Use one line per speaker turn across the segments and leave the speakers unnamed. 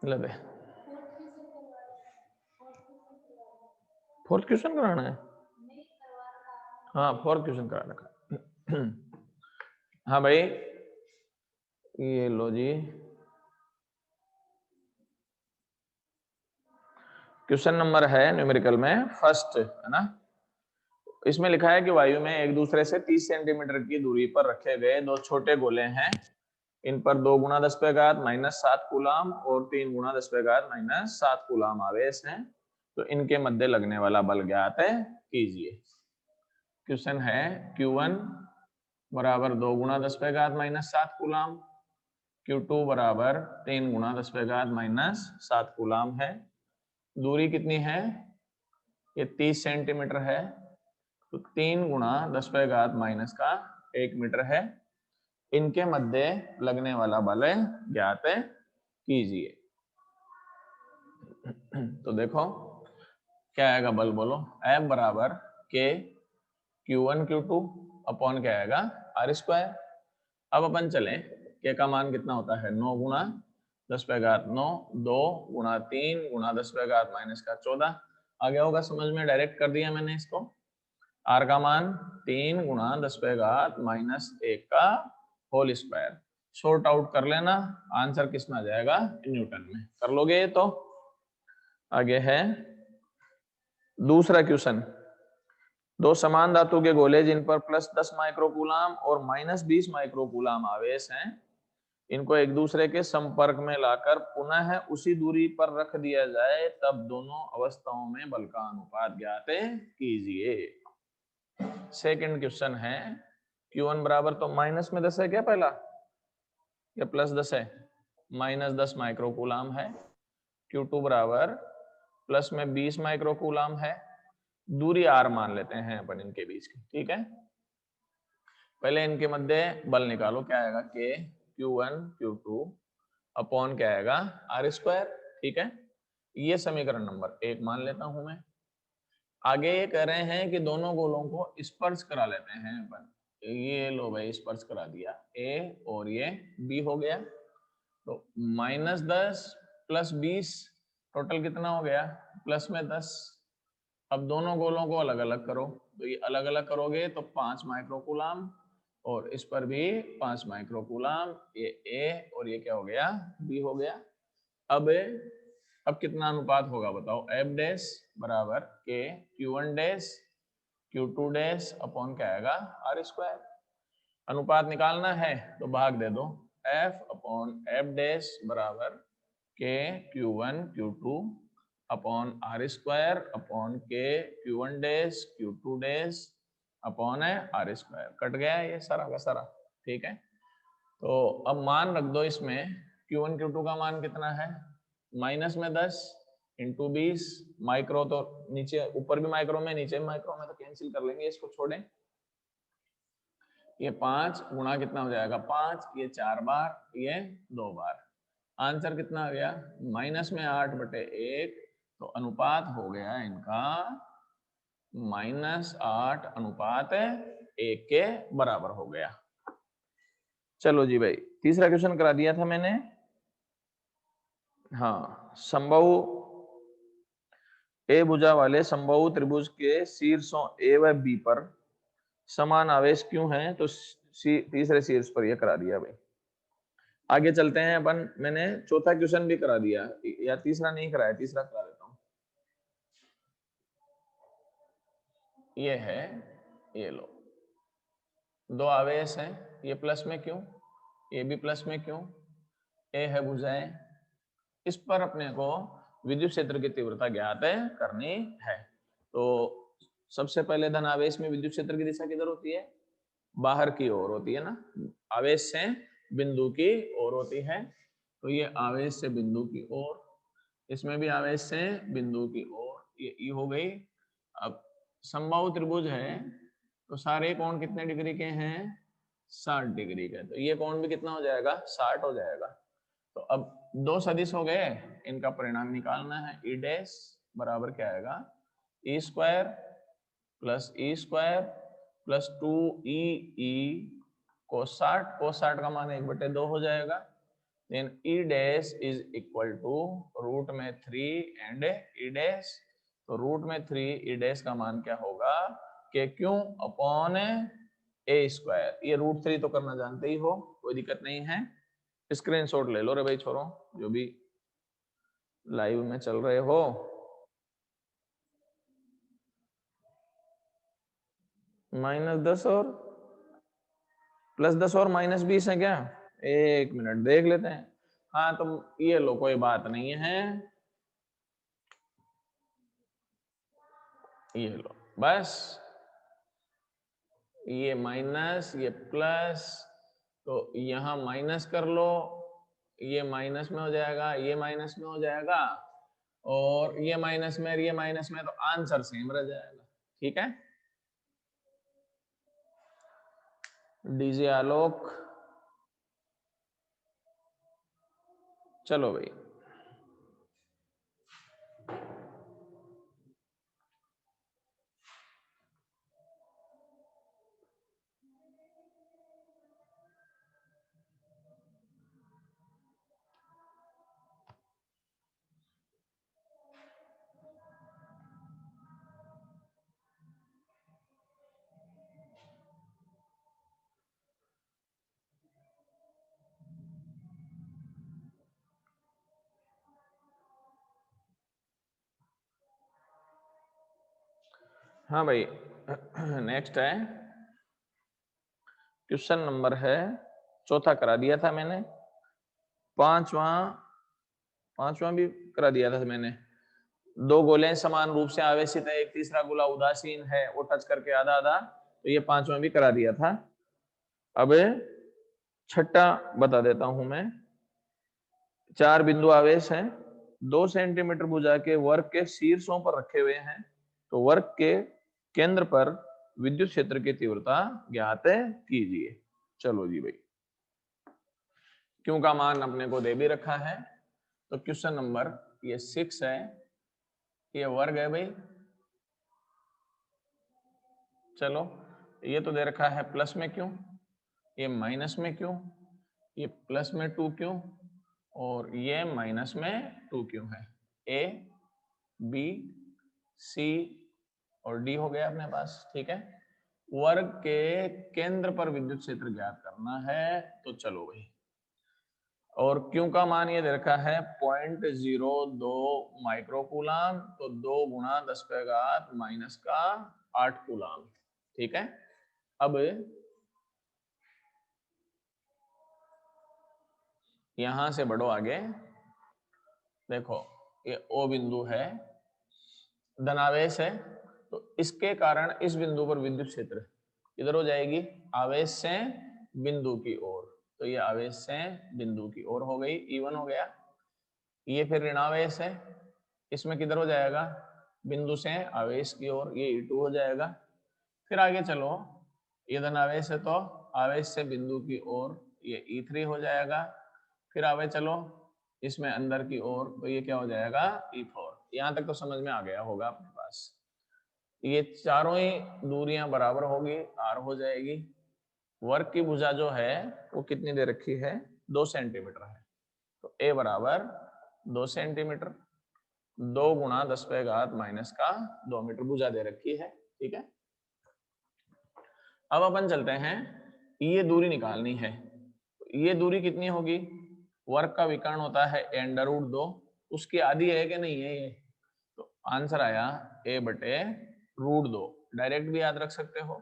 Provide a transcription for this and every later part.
ले दे। Fourth question कराना है? हाँ फोर्थ क्वेश्चन करा रखा। हाँ भाई ये लो जी, क्वेश्चन नंबर है न्यूमेरिकल में फर्स्ट है ना। इसमें लिखा है कि वायु में एक दूसरे से 30 सेंटीमीटर की दूरी पर रखे गए दो छोटे गोले हैं। इन पर 2 गुणा 10⁻⁻7 कूलाम और 3 गुणा 10⁻⁻7 कूलाम आवेश हैं। तो इनके मध्य लगने वाला बल ज्ञात है कीजिए। क्वेश्चन है Q1 बराबर 2 गुणा 10⁻⁻7 कूलाम, Q2 बराबर 3 गुणा 10⁻⁻7 कूलाम है। दूरी कितनी है? ये 30 सेंटीमीटर है, तो 3 गुणा 10⁻⁻1 मीटर है। इनके मध्य लगने वाला बल ज्ञात कीजिए। तो देखो क्या आएगा बल, बोलो। F बराबर K Q1 Q2 अपॉन क्या आएगा R²। अब अपन चलें, K का मान कितना होता है 9 गुणा 10⁻⁹, 2 गुणा 3 गुणा 10⁻⁻14 आ गया होगा समझ में, डायरेक्ट कर दिया मैंने इसको। R का मान 3 गुणा 10⁻⁻1 का होल स्क्वायर। शॉर्ट आउट कर लेना, आंसर किस में आ जाएगा न्यूटन में। कर लोगे ये तो। आगे है दूसरा क्वेश्चन। दो समान धातु के गोले जिन पर +10 माइक्रोकूलाम और -20 माइक्रोकूलाम आवेश हैं, इनको एक दूसरे के संपर्क में लाकर पुनः उसी दूरी पर रख दिया जाए, तब दोनों अवस्थाओं में बल का अनुपात ज्ञात कीजिए। सेकंड क्वेश्चन है Q1 बराबर तो माइनस में 10 है क्या पहला, या +10 है? -10 माइक्रोकूलाम है। Q2 बराबर प्लस में 20 माइक्रोकूलाम है। दूरी R मान लेते हैं अपन इनके बीच की, ठीक है। पहले इनके मध्य बल निकालो, क्या आएगा K Q1 Q2 अपॉन क्या आएगा R², ठीक है। ये समीकरण नंबर 1 मान लेता हूं मैं। आगे ये कह रहे हैं कि दोनों गोलों को स्पर्श करा लेते हैं अपन। ये लो भाई स्पर्श करा दिया, A और ये B हो गया। तो -10 + 20 टोटल कितना हो गया प्लस में 10। अब दोनों गोलों को अलग अलग करो, तो ये अलग अलग करोगे तो 5 माइक्रोकूलाम और इस पर भी 5 माइक्रोकूलाम, ये A और ये क्या हो गया B हो गया। अब कितना अनुपात होगा बताओ। F डैश बराबर K Q1 dash Q2 dash upon क्या आएगा R²। अनुपात निकालना है तो भाग दे दो, F अपॉन F डैश बराबर K Q1 Q2 upon R² upon K Q1 dash Q2 dash upon R²। Cut गया ये सारा का सारा, ठीक है। तो अब मान रख दो इसमें, Q1 Q2 का मान कितना है -10 इंटू 20 माइक्रो, तो नीचे ऊपर भी माइक्रो में नीचे भी माइक्रो में, तो कैंसिल कर लेंगे, इसको छोड़ें। ये 5 गुणा कितना हो जाएगा 5, ये 4 बार, ये 2 बार। आंसर कितना आ गया -8/1। तो अनुपात हो गया इनका -8:1 के बराबर हो गया। चलो जी भाई तीसरा क्वेश्चन करा दिया था मैंने। हाँ, समबाहु ए भुजा वाले समबाहु त्रिभुज के शीर्षों A व B पर समान आवेश क्यों है, तो तीसरे शीर्ष पर यह करा दिया भाई। आगे चलते हैं अपन, मैंने चौथा क्वेश्चन भी करा दिया, या तीसरा नहीं कराया, तीसरा करा देता हूं। ये है, ये लो, दो आवेश हैं, ये प्लस में क्यों, ये भी प्लस में क्यों, ए है भुजाएं, इस पर अपने को विद्युत क्षेत्र की तीव्रता ज्ञात करनी है। तो सबसे पहले धन आवेश में विद्युत क्षेत्र की दिशा किधर होती है, बाहर की ओर होती है ना, आवेश से बिंदु की ओर होती है। तो ये आवेश से बिंदु की ओर, इसमें भी आवेश से बिंदु की ओर, ये ई हो गई। अब समबाहु त्रिभुज है तो सारे कोण कितने डिग्री के हैं 60 डिग्री के, तो ये कोण भी कितना हो जाएगा 60 हो जाएगा। तो अब दो सदिश हो गए, इनका परिणाम निकालना है। ई डैश बराबर क्या आएगा E² plus E² plus 2 E cos 60, cos 60 का मान 1/2 हो जाएगा। Then E dash is equal to root में 3 एंड ई डैश। तो रूट में 3 ई डैश का मान क्या होगा K Q upon A square. ये रूट 3 तो करना जानते ही हो, कोई दिक्कत नहीं है। स्क्रीनशॉट ले लो रे भाई छोरो, जो भी लाइव में चल रहे हो। -10 और +10 और -20 है क्या? एक मिनट देख लेते हैं। हाँ तो ये लो, कोई बात नहीं है, ये लो बस। ये माइनस ये प्लस, तो यहाँ माइनस कर लो, ये माइनस में हो जाएगा, ये माइनस में हो जाएगा, और ये माइनस में ये माइनस में, तो आंसर सेम रह जाएगा। ठीक है, डीजे आलोक, चलो भाई। हाँ भाई, नेक्स्ट है क्वेश्चन नंबर है चौथा, करा दिया था मैंने, पांचवा भी करा दिया था मैंने। दो गोले समान रूप से आवेशित है, एक तीसरा गोला उदासीन है, वो टच करके आधा आधा, तो ये पांचवा भी करा दिया था। अब छठा बता देता हूं मैं। 4 बिंदु आवेश हैं, 2 सेंटीमीटर भुजा के वर्ग के शीर्षों पर रखे हुए हैं, तो वर्ग के केंद्र पर विद्युत क्षेत्र की तीव्रता ज्ञात कीजिए। चलो जी भाई, क्यों का मान अपने को दे भी रखा है, तो क्वेश्चन नंबर ये 6 है, ये वर्ग है भाई। चलो, ये तो दे रखा है प्लस में क्यों, ये माइनस में क्यों, ये प्लस में 2 क्यों, और ये माइनस में 2 क्यों है। ए बी सी और डी हो गया अपने पास। ठीक है, वर्ग के केंद्र पर विद्युत क्षेत्र ज्ञात करना है, तो चलो भाई। और क्यू का मान ये दे रखा है 0.02 माइक्रोकूलम, तो 2 गुणा 10⁻⁻8 कूलम। ठीक है, अब यहां से बढ़ो आगे, देखो ये ओ बिंदु है, धनावेश है, तो इसके कारण इस बिंदु पर विद्युत क्षेत्र इधर हो जाएगी, आवेश से बिंदु की ओर, तो ये आवेश से बिंदु की ओर हो गई, E1 हो गया। ये फिर ऋणावेश है, इसमें किधर हो जाएगा, बिंदु से आवेश की ओर, ये E2 हो जाएगा। फिर आगे चलो, ये धनावेश है तो आवेश से बिंदु की ओर ये E3 हो जाएगा। फिर आगे चलो इसमें अंदर की ओर, तो ये क्या हो जाएगा, E4। यहां तक तो समझ में आ गया होगा अपने पास। ये चारों ही दूरियां बराबर होगी, R हो जाएगी। वर्ग की भुजा जो है वो कितनी दे रखी है, 2 सेंटीमीटर है, तो A बराबर 2 सेंटीमीटर, 2 गुणा 10⁻⁻2 मीटर भुजा दे रखी है। ठीक है, अब अपन चलते हैं, ये दूरी निकालनी है। ये दूरी कितनी होगी, वर्ग का विकर्ण होता है √2, उसकी आधी है कि नहीं है ये, तो आंसर आया A/√2। डायरेक्ट भी याद रख सकते हो,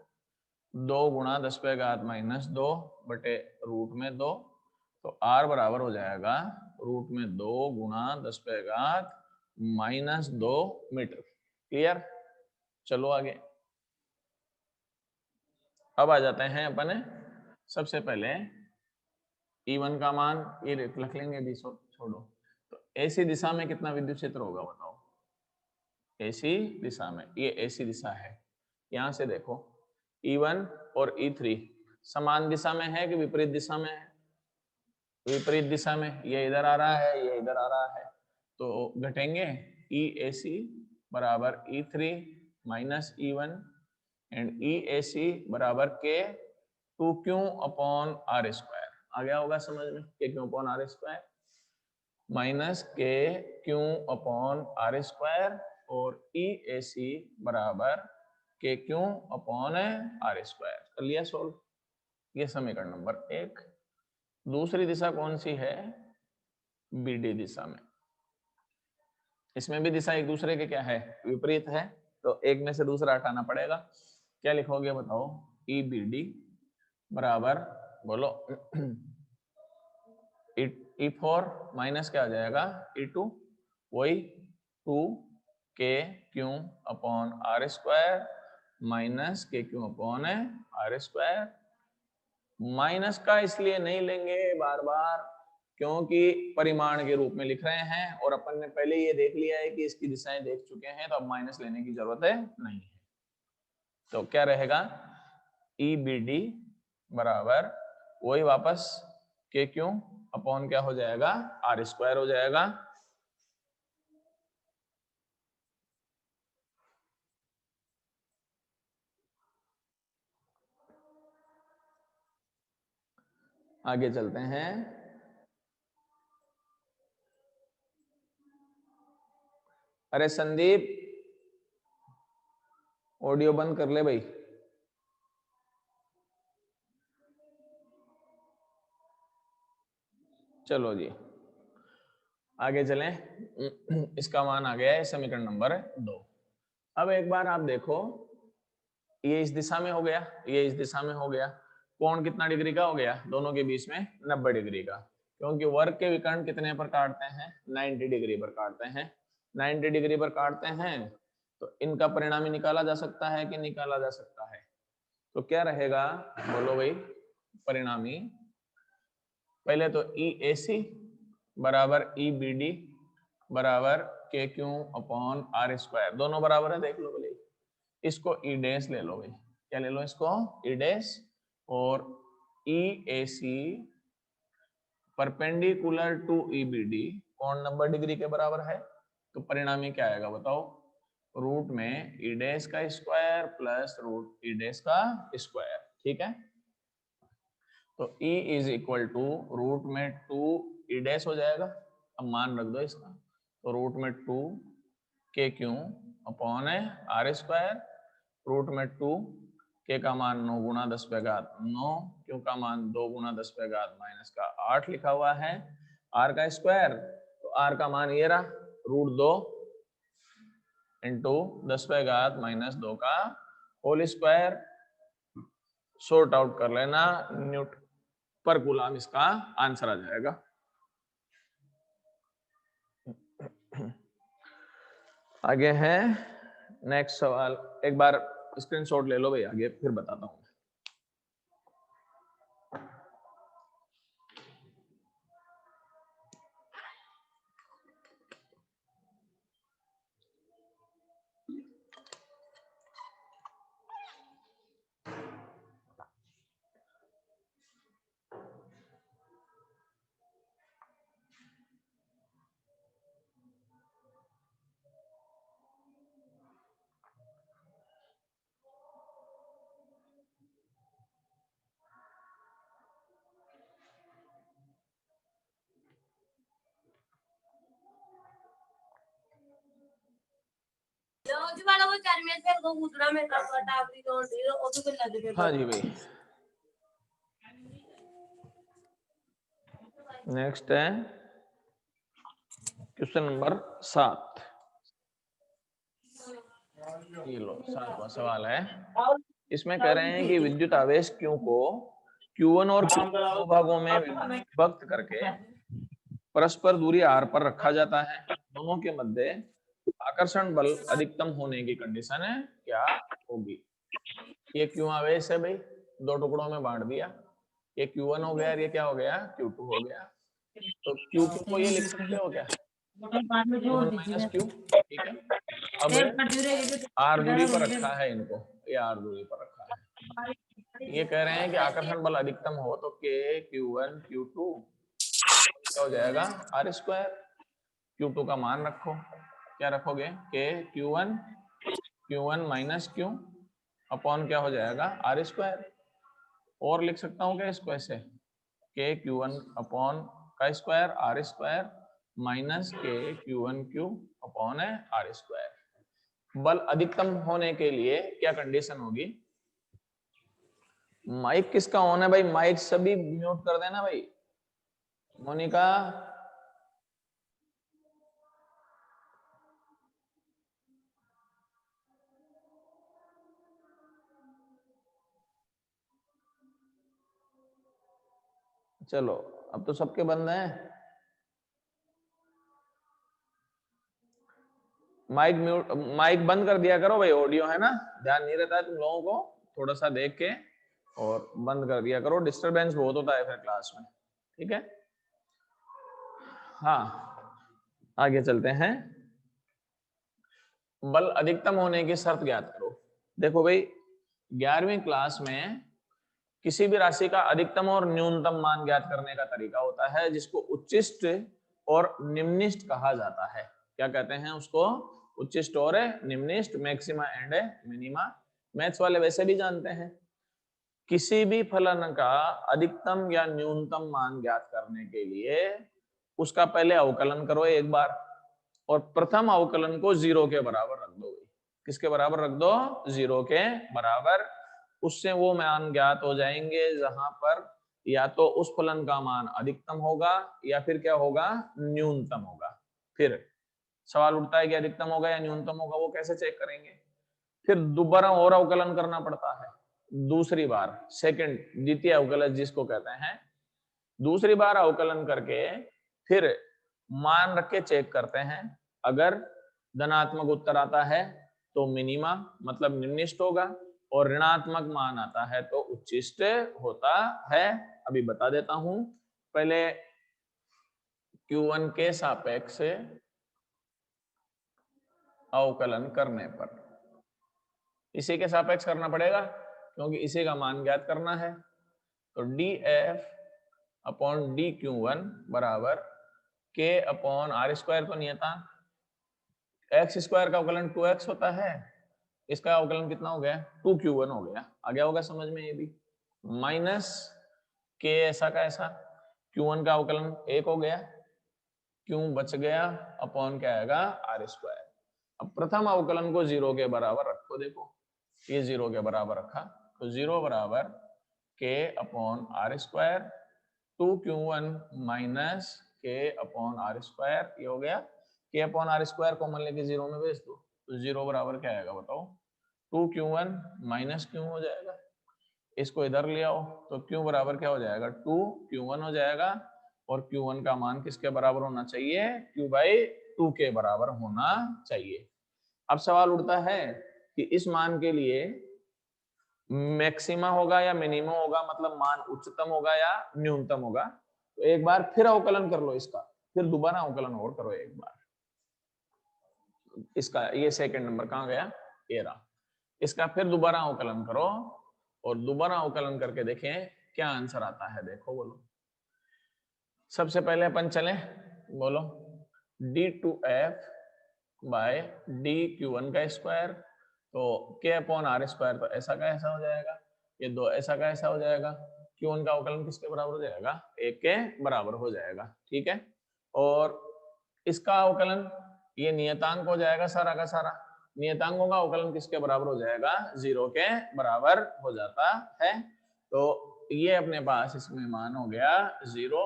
2 गुणा 10⁻⁻2 बटे √2, तो R बराबर हो जाएगा √2 गुणा 10⁻⁻2 मीटर। क्लियर, चलो आगे। अब आ जाते हैं अपन सबसे पहले E1 का मान ये रख लेंगे, भी छोड़ो। तो ऐसी दिशा में कितना विद्युत क्षेत्र होगा बताओ, ऐसी दिशा में, ये ऐसी दिशा है, यहां से देखो E1 और E3 समान दिशा में है कि विपरीत दिशा में है, विपरीत दिशा में, ये इधर आ रहा है, ये इधर आ रहा है, तो घटेंगे। EAC बराबर E3 minus E1 and EAC बराबर के 2Q अपॉन R स्क्वायर। आ गया होगा समझ में, K Q upon R square minus K Q upon R square और ई ए सी बराबर के क्यू अपॉन आर स्क्वायर। कर लिया सोल्व, ये समीकरण नंबर 1। दूसरी दिशा कौन सी है, बी डी दिशा में। इसमें भी दिशा एक दूसरे के क्या है, विपरीत है, तो एक में से दूसरा हटाना पड़ेगा। क्या लिखोगे बताओ, ई बी डी बराबर बोलो ई फोर माइनस क्या आ जाएगा ई टू, वही 2 K Q upon R square minus K Q upon R square. Minus का इसलिए नहीं लेंगे बार बार क्योंकि परिमाण के रूप में लिख रहे हैं और अपन ने पहले ये देख लिया है कि इसकी दिशाएं देख चुके हैं, तो अब माइनस लेने की जरूरत है नहीं है। तो क्या रहेगा, ई बी डी बराबर वही वापस के क्यू अपॉन क्या हो जाएगा आर स्क्वायर हो जाएगा। आगे चलते हैं, अरे संदीप ऑडियो बंद कर ले भाई। चलो जी आगे चलें, इसका मान आ गया है समीकरण नंबर 2। अब एक बार आप देखो, ये इस दिशा में हो गया, ये इस दिशा में हो गया, कोण कितना डिग्री का हो गया, दोनों के बीच में 90 डिग्री का, क्योंकि वर्ग के विकर्ण कितने पर काटते हैं, 90 डिग्री पर काटते हैं। 90 डिग्री पर काटते हैं तो इनका परिणामी निकाला जा सकता है कि निकाला जा सकता है, तो क्या रहेगा बोलो भाई परिणामी। पहले तो ई ए सी बराबर ई बी डी बराबर के क्यू अपॉन आर स्क्वायर, दोनों बराबर है देख लो बोले। इसको ई डैश ले लो भाई, क्या ले लो इसको ई डैश, और E A C perpendicular to E B D कोण 90 डिग्री के बराबर है, तो परिणामी क्या आएगा बताओ, रूट में ई डैश का square plus root E dash का स्क्वायर। ठीक है, तो E is equal to root में 2 ई डैश हो जाएगा, अब मान रख दो इसका, तो रूट में 2 के क्यू अपॉन है आर स्क्वायर, रूट में 2 के का मान 9 गुणा 10 पे घात 9, क्यू का मान 2 गुणा 10 पे घात माइनस का 8 लिखा हुआ है, आर का स्क्वायर, तो आर का मान ये रहा रूट 2 इंटू 10 पे घात माइनस 2 का होल स्क्वायर। सॉर्ट आउट कर लेना, न्यूटन पर कूलम इसका आंसर आ जाएगा। आगे है नेक्स्ट सवाल, एक बार स्क्रीनशॉट ले लो भाई, आगे फिर बताता हूं। हाँ जी भाई, नेक्स्ट है क्वेश्चन नंबर 7। ये लो 7वां सवाल है, इसमें कह रहे हैं कि विद्युत आवेश Q को Q1 और Q2 दो भागों में विभक्त करके परस्पर दूरी r पर रखा जाता है, दोनों के मध्य आकर्षण बल अधिकतम होने की कंडीशन है क्या होगी। ये क्यों आवेश है भाई, दो टुकड़ों में बांट दिया, ये Q1 हो गया और ये क्या हो गया Q2 हो गया, तो Q2 को ये लिख सकते हो क्या Q1 माइनस Q। ठीक है, अब R दूरी पर रखा है इनको, ये R दूरी पर रखा है, ये कह रहे हैं कि आकर्षण बल अधिकतम हो तो K Q1 Q2 क्या हो जाएगा आर स्क्वायर। Q2 का मान रखो, क्या रखोगे K Q1 minus Q upon क्या हो जाएगा आर स्क्वायर, और लिख सकता हूँ क्या इसको ऐसे के क्यू वन अपॉन का square are square minus K Q one Q upon है आर स्क्वायर। बल अधिकतम होने के लिए क्या कंडीशन होगी? माइक किसका ऑन है भाई? माइक सभी म्यूट कर देना भाई। मोनिका, चलो अब तो सबके बंद हैं। माइक म्यूट, माइक बंद कर दिया करो भाई। ऑडियो है ना, ध्यान नहीं रहता है तुम लोगों को, थोड़ा सा देख के और बंद कर दिया करो, डिस्टरबेंस बहुत होता है फिर क्लास में। ठीक है, हाँ आगे चलते हैं। बल अधिकतम होने की शर्त ज्ञात करो। देखो भाई 11वीं क्लास में किसी भी राशि का अधिकतम और न्यूनतम मान ज्ञात करने का तरीका होता है जिसको उच्चिष्ट और निम्निष्ट कहा जाता है। क्या कहते हैं उसको? उच्चिष्ट और निम्निष्ट, मैक्सिमा एंड मिनिमा। मैथ्स वाले वैसे भी जानते हैं। किसी भी फलन का अधिकतम या न्यूनतम मान ज्ञात करने के लिए उसका पहले अवकलन करो एक बार, और प्रथम अवकलन को 0 के बराबर रख दो। किसके बराबर रख दो? 0 के बराबर। उससे वो मान ज्ञात हो जाएंगे जहां पर या तो उस फलन का मान अधिकतम होगा या फिर क्या होगा? न्यूनतम होगा। फिर सवाल उठता है कि अधिकतम होगा या न्यूनतम होगा, वो कैसे चेक करेंगे? फिर दोबारा और अवकलन करना पड़ता है दूसरी बार, सेकंड, द्वितीय अवकलन जिसको कहते हैं। दूसरी बार अवकलन करके फिर मान रख के चेक करते हैं। अगर धनात्मक उत्तर आता है तो मिनिमा मतलब निम्निष्ट होगा, और ऋणात्मक मान आता है तो उच्चिष्ट होता है। अभी बता देता हूं। पहले Q1 के सापेक्ष अवकलन करने पर, इसी के सापेक्ष करना पड़ेगा क्योंकि इसी का मान ज्ञात करना है। तो df अपॉन dQ1 बराबर k अपॉन आर स्क्वायर, तो नियतांक एक्स स्क्वायर का अवकलन 2x होता है, इसका अवकलन कितना हो गया? 2Q1 हो गया। आ गया होगा समझ में ये भी। माइनस k ऐसा का ऐसा, Q1 का अवकलन 1 हो गया, Q बच गया अपॉन क्या आएगा? R square. अब प्रथम अवकलन को 0 के बराबर रखो। देखो ये 0 के बराबर रखा तो 0 बराबर k upon R square 2Q1 minus k upon R square, ये हो गया। k upon R square common लेके 0 में भेज दो तो 0 बराबर क्या आएगा बताओ? 2Q1 माइनस Q हो जाएगा। इसको इधर ले आओ तो Q बराबर क्या हो जाएगा? 2Q1 हो जाएगा। और Q1 का मान किसके बराबर होना चाहिए? Q बाई 2 के बराबर होना चाहिए। अब सवाल उठता है कि इस मान के लिए मैक्सिमा होगा या मिनिमम होगा, मतलब मान उच्चतम होगा या न्यूनतम होगा। तो एक बार फिर अवकलन कर लो इसका, फिर दोबारा अवकलन और करो एक बार इसका। ये सेकंड नंबर कहां गया? ये रहा। इसका फिर दोबारा अवकलन करो और दोबारा अवकलन करके देखें क्या आंसर आता है। देखो बोलो। सबसे पहले अपन चले, बोलो d2f बाय dQ1 का स्क्वायर, तो k अपॉन आर स्क्वायर, तो ऐसा का ऐसा हो जाएगा, ये दो ऐसा का ऐसा हो जाएगा। Q1 का अवकलन किसके बराबर हो जाएगा? 1 के बराबर हो जाएगा। ठीक है, और इसका अवकलन ये नियतांक हो जाएगा सारा का सारा। नियतांकों का अवकलन किसके बराबर हो जाएगा? 0 के बराबर हो जाता है। तो ये अपने पास इसमें मान हो गया 0।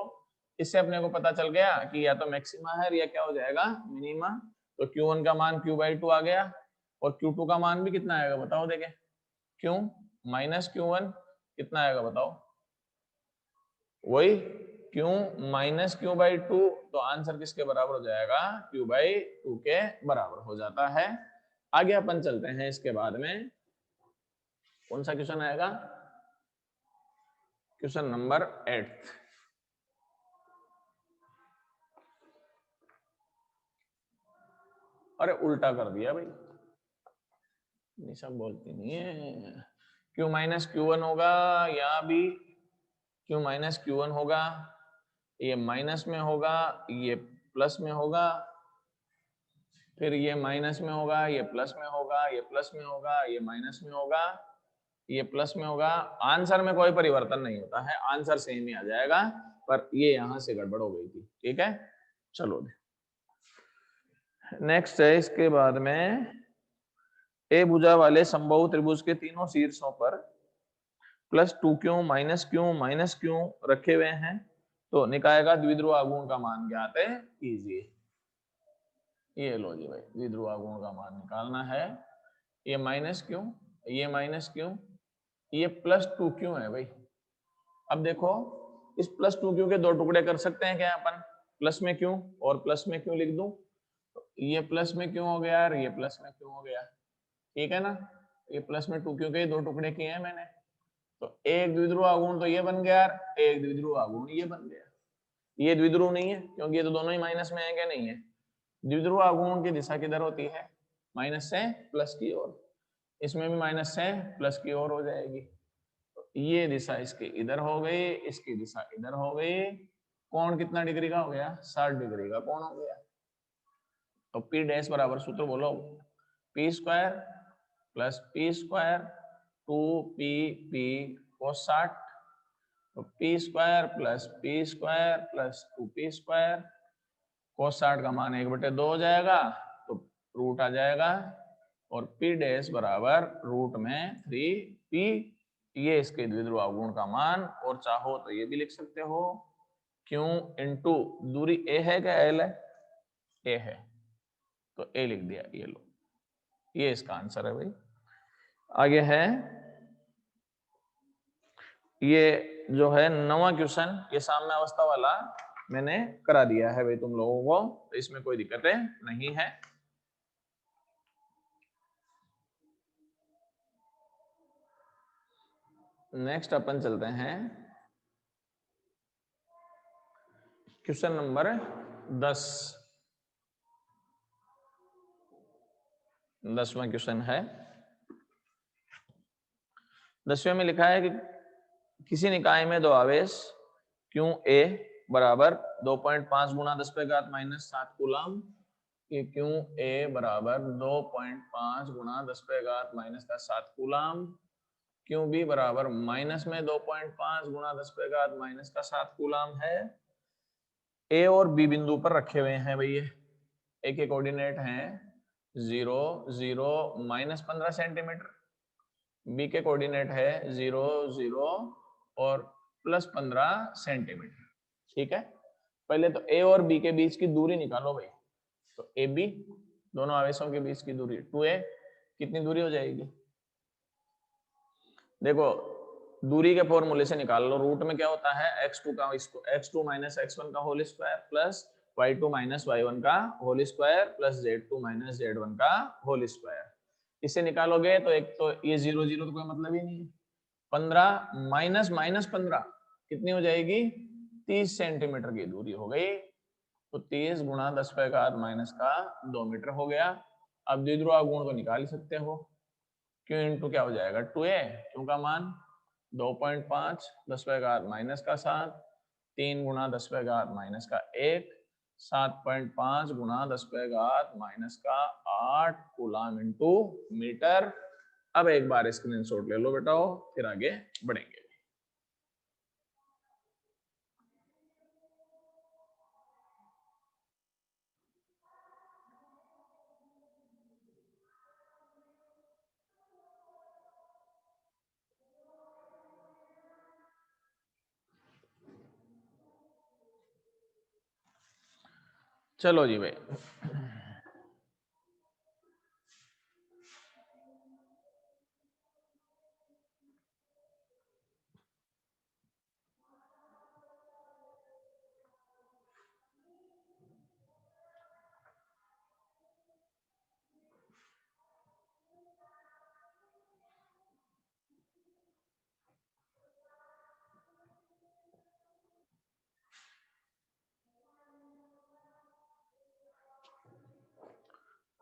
इससे अपने को पता चल गया कि या तो मैक्सिमा है या क्या हो जाएगा? मिनिमा। तो Q1 का मान Q बाई 2 आ गया, और Q2 का मान भी कितना आएगा बताओ? देखें Q माइनस Q1 कितना आएगा बताओ? वही Q माइनस Q बाई 2। तो आंसर किसके बराबर हो जाएगा? Q बाई 2 के बराबर हो जाता है। आगे अपन चलते हैं। इसके बाद में कौन सा क्वेश्चन आएगा? Question number 8। अरे उल्टा कर दिया भाई, निशा बोलती नहीं है। Q माइनस Q1 होगा, यहाँ भी Q माइनस Q1 होगा, ये माइनस में होगा, ये प्लस में होगा, फिर ये माइनस में होगा, ये प्लस में होगा, ये प्लस में होगा, ये माइनस में होगा, ये प्लस में होगा। आंसर में कोई परिवर्तन नहीं होता है, आंसर सेम ही आ जाएगा, पर ये यहां से गड़बड़ हो गई थी। ठीक है, चलो नेक्स्ट है इसके बाद में, ए भुजा वाले समबाहु त्रिभुज के तीनों शीर्षों पर +2q -q रखे हुए हैं, तो निकाय का द्विध्रुव आघूर्ण का मान ज्ञात है कीजिए। ये लो जी भाई, द्विध्रुव आघूर्ण का मान निकालना है। ये -q, ये -q, ये +2q है भाई। अब देखो, इस +2q के दो टुकड़े कर सकते हैं क्या अपन, प्लस में q और प्लस में q लिख दूं, तो ये प्लस में q हो गया और ये प्लस में q हो गया। ठीक है ना, ये प्लस में 2q के दो टुकड़े किए हैं मैंने, तो एक द्विध्रुव आघूर्ण तो ये बन गया, एक द्विध्रुव आघूर्ण ये बन गया। ये द्विध्रुव नहीं है क्योंकि ये तो दोनों ही माइनस में है, क्या नहीं है। द्विध्रुव आघूर्ण की दिशा किधर होती है, माइनस से प्लस की ओर, इसमें भी माइनस से प्लस की ओर हो जाएगी। तो ये दिशा इसकी इधर हो गई, इसकी दिशा इधर हो गई। कोण कितना डिग्री का हो गया, 60 डिग्री का कोण हो गया। तो P डैश बराबर सूत्र बोलो, p² + p² 2pp cos 60, तो p² + p² + 2p² cos 60 का मान 1/2 हो जाएगा, तो रूट आ जाएगा, और P डैश बराबर रूट में 3p, ये इसके द्विध्रुव आघूर्ण का मान। और चाहो तो ये भी लिख सकते हो, q इंटू दूरी a है क्या l है, a है, तो a लिख दिया। ये लो, ये इसका आंसर है भाई। आगे है ये जो है 9वां क्वेश्चन, ये साम्य अवस्था वाला मैंने करा दिया है भाई तुम लोगों को, तो इसमें कोई दिक्कतें नहीं है। नेक्स्ट अपन चलते हैं क्वेश्चन नंबर 10। 10वां क्वेश्चन है। 10वें में लिखा है कि किसी निकाय में दो आवेश क्यू ए बराबर 2.5 गुणा 10⁻⁻7 कूलम, कि क्यू ए बराबर 2.5 गुणा 10⁻⁻7 कूलम, क्यू बी बराबर माइनस में 2.5 गुणा 10⁻⁻7 कूलम है। ए और बी बिंदु पर रखे हुए हैं भैया, ए के कोऑर्डिनेट हैं 0 0 -15 सेंटीमीटर, बी के कोऑर्डिनेट है 0 0 और +15 सेंटीमीटर। ठीक है, पहले तो ए और बी के बीच की दूरी निकालो भाई। तो ए बी दोनों आवेशों के बीच की दूरी 2a, कितनी दूरी हो जाएगी, देखो दूरी के फॉर्मूले से निकाल लो। रूट में क्या होता है, x2 का x2 - x1 का whole square plus y2 - y1 का whole square plus z2 - z1 का होल स्क्वायर। इसे निकालोगे तो एक तो ये 0 0 तो कोई मतलब ही नहीं है। 15 माइनस 15 कितनी हो जाएगी, 30 सेंटीमीटर की दूरी हो गई। तो 30 गुणा 10⁻⁻2 मीटर हो गया। अब द्विध्रुव आघूर्ण को निकाल सकते हो, क्यू इंटू क्या हो जाएगा 2a, क्यू का मान 2.5 10⁻⁻7, 3 गुणा 10⁻⁻1, 7.5 गुणा 10⁻⁻8 कूलम इंटू मीटर। अब एक बार स्क्रीनशॉट ले लो बेटा, फिर आगे बढ़ेंगे। चलो जी भाई,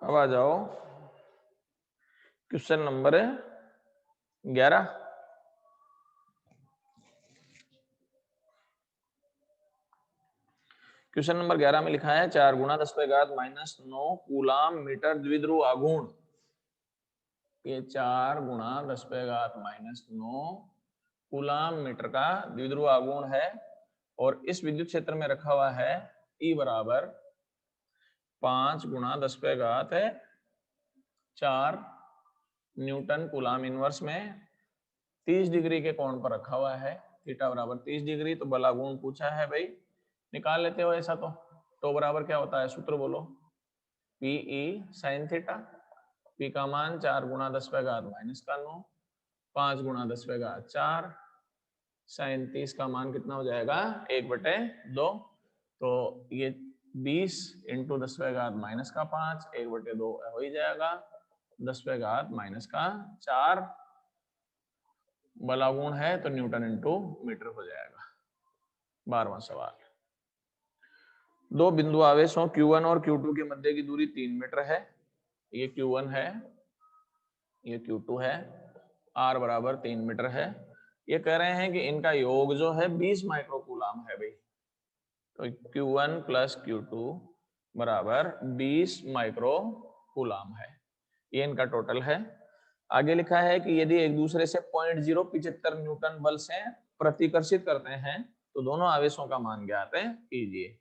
अब आ जाओ क्वेश्चन नंबर 11। क्वेश्चन नंबर 11 में लिखा है 4 गुणा 10⁻⁻9 कूलम मीटर द्विध्रुव आघूर्ण ये 4 गुणा 10⁻⁻⁹ कूलाम मीटर का द्विध्रुव आघूर्ण है और इस विद्युत क्षेत्र में रखा हुआ है E बराबर 5 गुणा 10⁻⁴ न्यूटन कूलाम इनवर्स में 30 डिग्री के कोण पर रखा हुआ है। थीटा बराबर 30 डिग्री। तो बल आघूर्ण पूछा है भाई, निकाल लेते हो ऐसा। तो बराबर क्या होता है, सूत्र बोलो। PE sin theta. P का मान 4 गुणा 10⁻⁻⁹ 5 गुणा 10⁻⁴ sin 30 का मान कितना हो जाएगा 1/2। तो ये 20 इंटू 10⁻⁻5 1/2 हो ही जाएगा 10⁻⁻4 बल आघूर्ण है तो न्यूटन इंटू मीटर हो जाएगा। 12वां सवाल। दो बिंदु आवेशों Q1 और Q2 के मध्य की दूरी 3 मीटर है। ये Q1 है, ये Q2 है, R बराबर 3 मीटर है। ये कह रहे हैं कि इनका योग जो है 20 माइक्रोकूलाम है भाई। तो Q1 प्लस Q2 बराबर 20 माइक्रोकूलाम है। ये इनका टोटल है। आगे लिखा है कि यदि एक दूसरे से 0.075 न्यूटन बल से प्रतिकर्षित करते हैं तो दोनों आवेशों का मान ज्ञात कीजिए।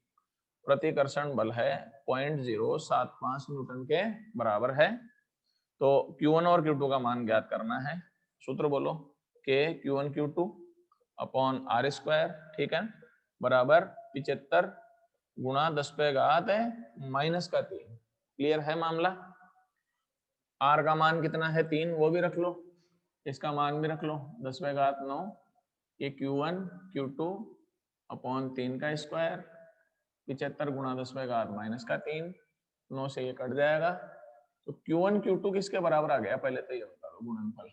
प्रतिकर्षण बल है 0.075 न्यूटन के बराबर है। तो Q1 और Q2 का मान ज्ञात करना है। सूत्र बोलो। K Q1 Q2 upon R², ठीक है, बराबर 75 गुणा 10⁻⁻⁻3। क्लियर है मामला। R का मान कितना है 3, वो भी रख लो, इसका मान भी रख लो 10⁻⁹। ये Q1 Q2 अपॉन 3 का स्क्वायर 75 गुणा 10⁻⁻3। 9 से ये कट जाएगा। तो Q1 Q2 किसके बराबर आ गया, पहले तो ये बता दो। गुणनफल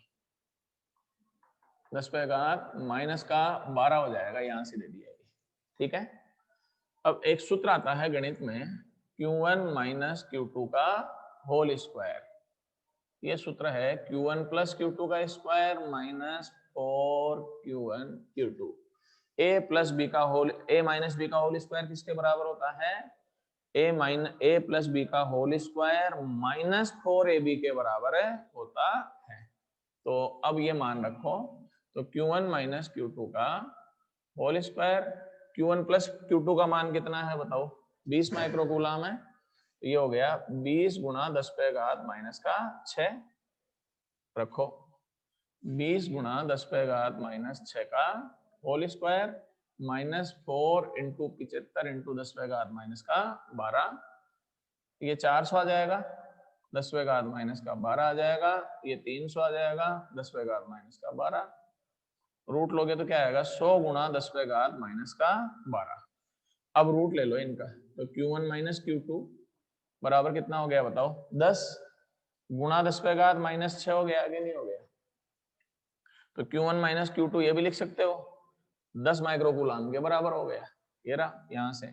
10⁻⁻12 हो जाएगा, यहां से दे दिया। ठीक है। अब एक सूत्र आता है गणित में Q1 माइनस Q2 का होल स्क्वायर। ये सूत्र है Q1 प्लस Q2 का square minus 4Q1 Q2। A plus B का होल, A माइनस बी का होल स्क्वायर किसके बराबर होता है, A प्लस बी का होल स्क्वायर माइनस 4AB के बराबर होता है। तो अब ये मान रखो। तो Q1 माइनस Q2 का whole square, Q1 plus Q2 का मान कितना है बताओ, 20 माइक्रोकूलाम है। तो ये हो गया 20 गुणा 10⁻⁻6 रखो। 20 गुणा 10⁻⁻6 का whole square minus 4 into 75 into 10⁻⁻12। ये 400 आ जाएगा, 10⁻⁻12 आ जाएगा। ये 300 आ जाएगा, 10⁻⁻12 रूट लोगे तो क्या आएगा 100 गुणा 10⁻⁻12। अब रूट ले लो इनका। तो Q1 माइनस Q2 बराबर कितना हो गया बताओ, 10 गुणा 10⁻⁻6 हो गया, आगे नहीं हो गया। तो Q1 माइनस Q2 ये भी लिख सकते हो, 10 माइक्रोकूलाम के बराबर हो गया। ये रहा यहां से।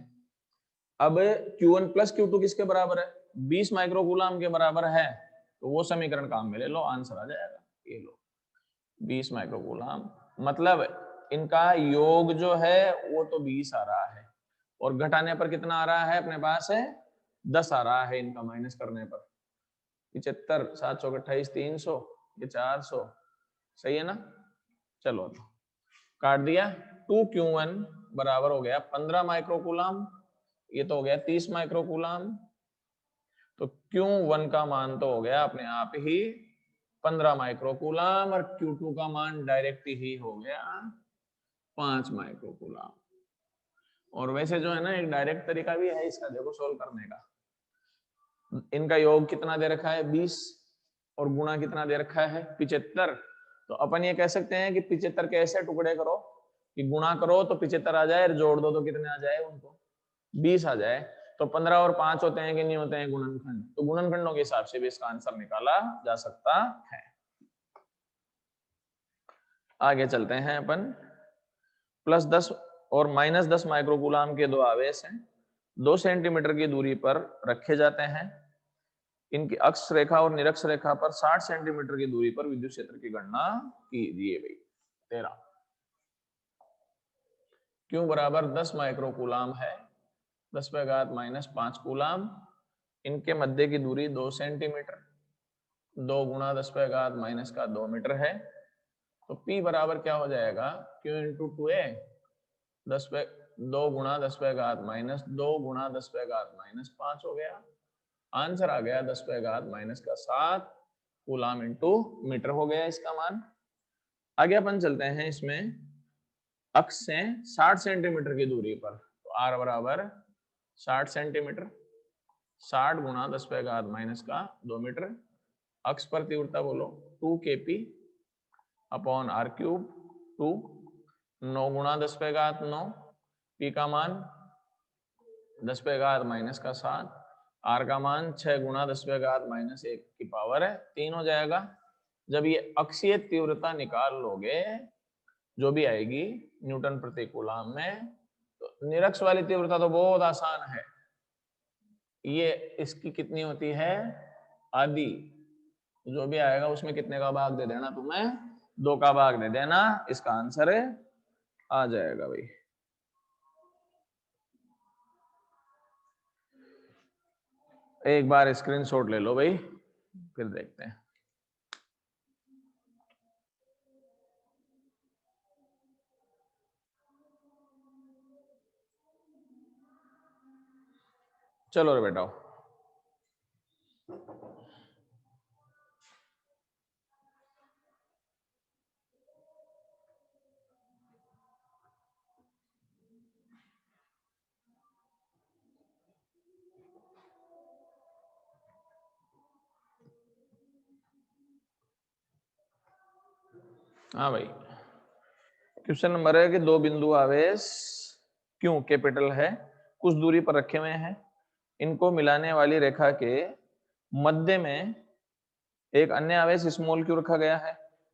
अब Q1 प्लस Q2 किसके बराबर है, 20 माइक्रोकूलाम के बराबर है। तो वो समीकरण काम में ले लो, आंसर आ जाएगा। ये लो 20 माइक्रोकूलाम, मतलब इनका योग जो है वो तो 20 आ रहा है और घटाने पर कितना आ रहा है अपने पास है 10 आ रहा है। इनका माइनस करने पर 75 7 चौक 28 300, ये 400, सही है ना। चलो तो काट दिया। 2Q1 बराबर हो गया 15 माइक्रोकूलाम, ये तो हो गया 30 माइक्रोकूलाम। तो Q1 का मान तो हो गया अपने आप ही 15 माइक्रोकूलाम और Q2 का मान डायरेक्ट ही हो गया 5 माइक्रोकूलाम। और वैसे जो है ना एक डायरेक्ट तरीका भी है इसका, देखो सोल्व करने का। इनका योग कितना दे रखा है 20 और गुणा कितना दे रखा है 75। तो अपन ये कह सकते हैं कि 75 के ऐसे टुकड़े करो कि गुणा करो तो 75 आ जाए, जोड़ दो तो कितने आ जाए, उनको 20 आ जाए। तो 15 और 5 होते हैं कि नहीं होते हैं गुणनखंड, तो गुणनखंडों के हिसाब से भी इसका आंसर निकाला जा सकता है। आगे चलते हैं अपन। +10 और -10 माइक्रोकूलाम के दो आवेश हैं, 2 सेंटीमीटर की दूरी पर रखे जाते हैं। इनकी अक्ष रेखा और निरक्ष रेखा पर 60 सेंटीमीटर की दूरी पर विद्युत क्षेत्र की गणना कीजिए। भाई 13 क्यों बराबर 10 माइक्रोकूलाम है, 10⁻⁻5 कूलाम। इनके मध्य की दूरी 2 सेंटीमीटर। 2 गुणा 10⁻⁻2 मीटर है। तो P बराबर क्या हो जाएगा, Q इंटू 2a, 2 गुणा 10⁻⁻2 गुणा 10⁻⁻5 हो गया। आंसर आ गया 10⁻⁻7 कूलाम इंटू मीटर हो गया इसका मान। आगे अपन चलते हैं इसमें अक्ष से 60 सेंटीमीटर की दूरी पर, तो R बराबर 60 सेंटीमीटर, 60 गुणा 10⁻⁻2 मीटर। अक्ष पर तीव्रता बोलो 2 kp अपॉन R क्यूब 2, 9 गुणा 10⁻9, P का मान 10⁻⁻7, R का मान 6 गुणा 10⁻⁻1 की पावर 3 हो जाएगा। जब ये अक्षीय तीव्रता निकाल लोगे जो भी आएगी न्यूटन प्रति कूलाम में, तो निरक्ष वाली तीव्रता तो बहुत आसान है, ये इसकी कितनी होती है, आधी। जो भी आएगा उसमें कितने का भाग दे देना, तुम्हें 2 का भाग दे देना, इसका आंसर आ जाएगा भाई। एक बार स्क्रीनशॉट ले लो भाई, फिर देखते हैं। चलो रे बेटा, हाँ भाई, क्वेश्चन नंबर है कि दो बिंदु आवेश क्यों कैपिटल है कुछ दूरी पर रखे हुए हैं, इनको मिलाने वाली रेखा के मध्य में एक अन्य आवेश स्मॉल क्यू रखा गया है।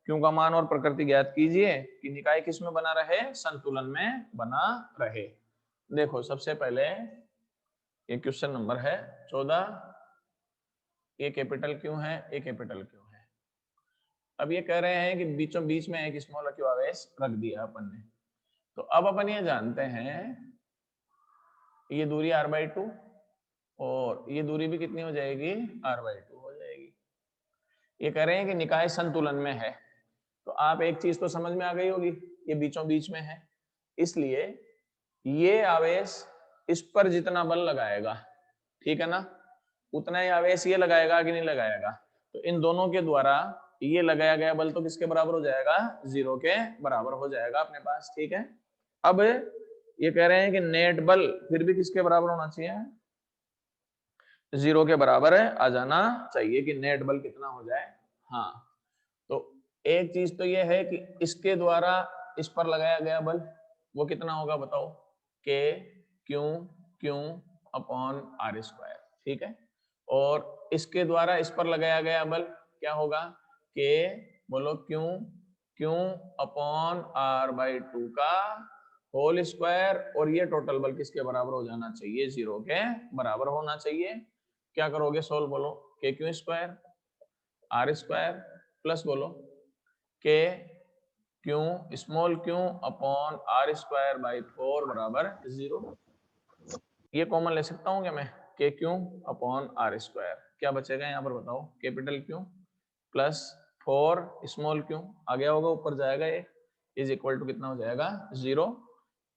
क्यू का मान और प्रकृति ज्ञात कीजिए कि निकाय किस में बना रहे, संतुलन में बना रहे। देखो सबसे पहले ये क्वेश्चन नंबर है 14, ये कैपिटल क्यू है, ये कैपिटल क्यू है। अब ये कह रहे हैं कि बीचों बीच में एक स्मॉल क्यू आवेश रख दिया अपन ने। तो अब अपन ये जानते हैं ये दूरी r/2 और ये दूरी भी कितनी हो जाएगी, r/2 हो जाएगी। ये कह रहे हैं कि निकाय संतुलन में है, तो आप एक चीज तो समझ में आ गई होगी, ये बीचों बीच में है, इसलिए ये आवेश इस पर जितना बल लगाएगा, ठीक है ना, उतना ही आवेश ये लगाएगा कि नहीं लगाएगा। तो इन दोनों के द्वारा ये लगाया गया बल तो किसके बराबर हो जाएगा, 0 के बराबर हो जाएगा अपने पास, ठीक है। अब ये कह रहे हैं कि नेट बल फिर भी किसके बराबर होना चाहिए, 0 के बराबर आ जाना चाहिए कि नेट बल कितना हो जाए। हाँ, तो एक चीज तो ये है कि इसके द्वारा इस पर लगाया गया बल वो कितना होगा बताओ, के Q Q upon r square, ठीक है। और इसके द्वारा इस पर लगाया गया बल क्या होगा, के बोलो क्यू क्यू अपॉन r/2 का होल स्क्वायर, और ये टोटल बल किसके बराबर हो जाना चाहिए, 0 के बराबर होना चाहिए। क्या करोगे सोल्व, बोलो के Q square r square plus बोलो के Q small Q upon r square by 4 बराबर 0। ये कॉमन ले सकता हूँ क्या मैं, के क्यू अपॉन r स्क्वायर, क्या बचेगा यहाँ पर बताओ, capital Q plus 4 small Q आ गया होगा, ऊपर जाएगा ये, इज इक्वल टू कितना हो जाएगा 0,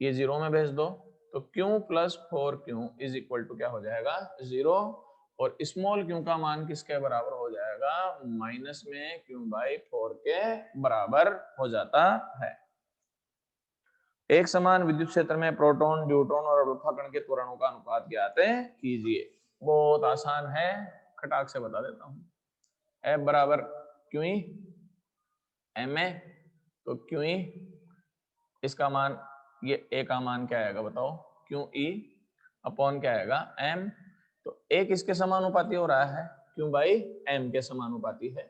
ये 0 में भेज दो, तो Q plus 4q is equal to क्या हो जाएगा 0, और स्मॉल क्यू का मान किसके बराबर हो जाएगा, माइनस में q/4 के बराबर हो जाता है। एक समान विद्युत क्षेत्र में प्रोटॉन, न्यूट्रॉन और अल्फा कण के त्वरणों का अनुपात ज्ञात कीजिए। बहुत आसान है, खटाक से बता देता हूं। F बराबर क्यू एम ए, तो क्यू इसका मान, ये ए का मान क्या आएगा बताओ, क्यू ई अपॉन क्या आएगा एम, तो ए किसके समानुपाती हो रहा है, क्यू बाई एम के समानुपाती है।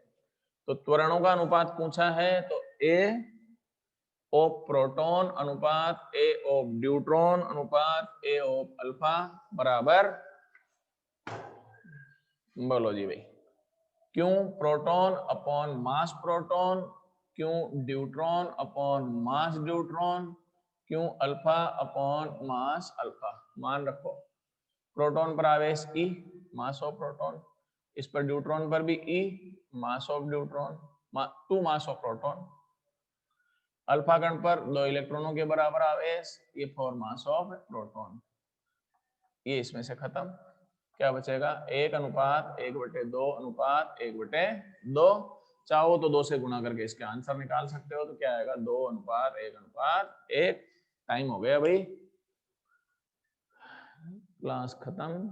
तो त्वरणों का अनुपात पूछा है, तो ए ऑफ प्रोटॉन अनुपात ए ऑफ न्यूट्रॉन अनुपात ए ऑफ अल्फा बराबर, बोलो जी भाई, Q proton upon mass proton, Q neutron upon mass neutron, Q alpha upon mass alpha. मान रखो प्रोटॉन पर आवेश ई, मास ऑफ प्रोटॉन, इस पर ड्यूट्रॉन पर भी E, mass of deuteron, 2 mass of proton. Alpha कण पर 2 इलेक्ट्रॉनों के बराबर आवेश, ये 4 मास ऑफ प्रोटॉन। ये इसमें से खत्म, क्या बचेगा 1:1/2 अनुपात 1/2। चाहो तो 2 से गुणा करके इसके आंसर निकाल सकते हो, तो क्या आएगा 2:1:1। टाइम हो गया भाई, क्लास खत्म।